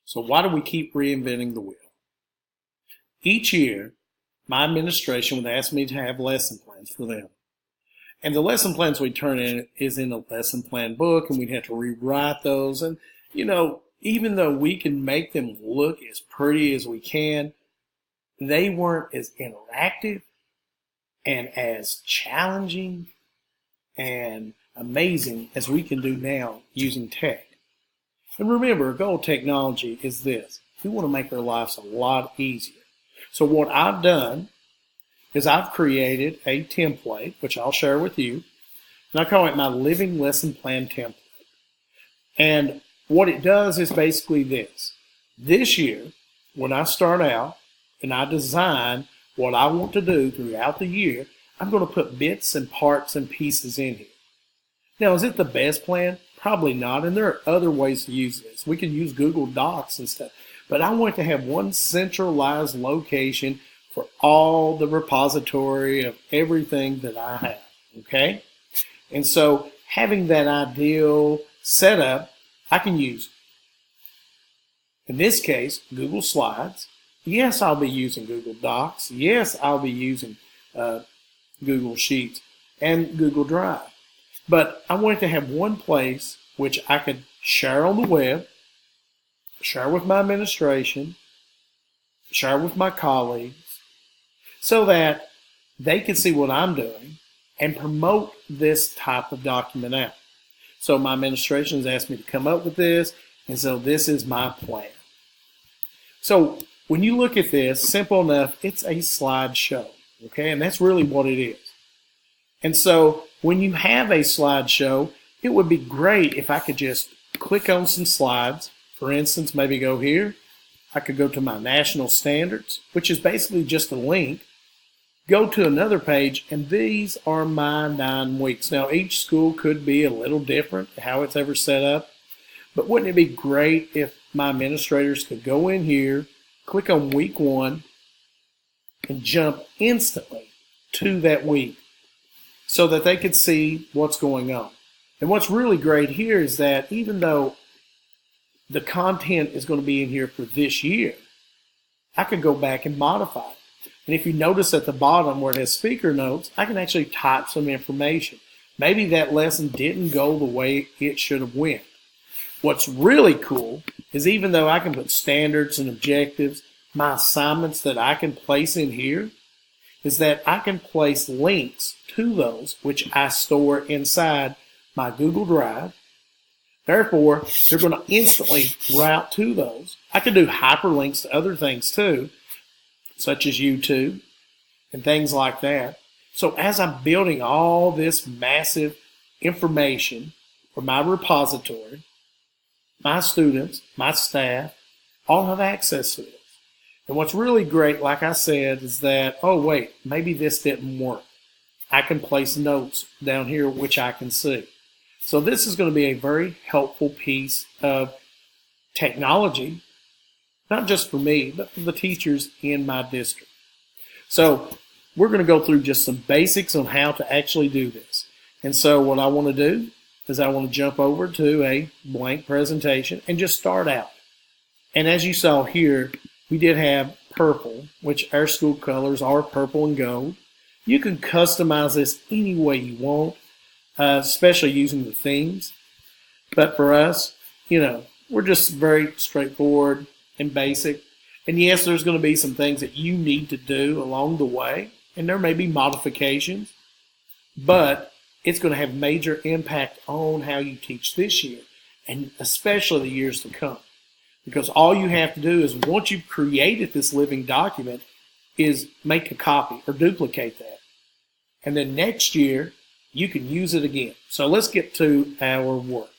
So why do we keep reinventing the wheel? Each year, my administration would ask me to have lesson plans for them. And the lesson plans we turn in is in a lesson plan book, and we'd have to rewrite those. And, even though we can make them look as pretty as we can, they weren't as interactive and as challenging and amazing as we can do now using tech. And remember, a goal of technology is this. We want to make our lives a lot easier. So what I've done is I've created a template, which I'll share with you, and I call it my Living Lesson Plan template. And what it does is basically this. This year, when I start out and I design what I want to do throughout the year, I'm going to put bits and parts and pieces in here. Now, is it the best plan? Probably not, and there are other ways to use this. We can use Google Docs and stuff, but I want to have one centralized location for all the repository of everything that I have, okay? And so having that ideal setup, I can use, in this case, Google Slides. Yes, I'll be using Google Docs. Yes, I'll be using Google Sheets and Google Drive. But I wanted to have one place which I could share on the web, share with my administration, share with my colleagues, so that they could see what I'm doing and promote this type of document out. So my administration has asked me to come up with this, and so this is my plan. So when you look at this, simple enough, it's a slideshow, okay? And that's really what it is. And so when you have a slideshow, it would be great if I could just click on some slides. For instance, maybe go here. I could go to my national standards, which is basically just a link. Go to another page, and these are my 9 weeks. Now, each school could be a little different, how it's ever set up. But wouldn't it be great if my administrators could go in here, click on week 1, and jump instantly to that week so that they could see what's going on. And what's really great here is that even though the content is going to be in here for this year, I could go back and modify it. And if you notice at the bottom where it has speaker notes, I can actually type some information. Maybe that lesson didn't go the way it should have went. What's really cool is even though I can put standards and objectives, my assignments that I can place in here is that I can place links to those which I store inside my Google Drive. Therefore, they're going to instantly route to those. I can do hyperlinks to other things too, such as YouTube and things like that. So as I'm building all this massive information for my repository, my students, my staff, all have access to this. And what's really great, like I said, is that, oh wait, maybe this didn't work. I can place notes down here which I can see. So this is going to be a very helpful piece of technology, not just for me, but for the teachers in my district. So we're going to go through just some basics on how to actually do this. And so what I want to do is I want to jump over to a blank presentation and just start out. And as you saw here, we did have purple, which our school colors are purple and gold. You can customize this any way you want, especially using the themes. But for us, we're just very straightforward and basic. And yes, there's going to be some things that you need to do along the way, and there may be modifications, but it's going to have major impact on how you teach this year, and especially the years to come. Because all you have to do is, once you've created this living document, is make a copy or duplicate that. And then next year, you can use it again. So let's get to our work.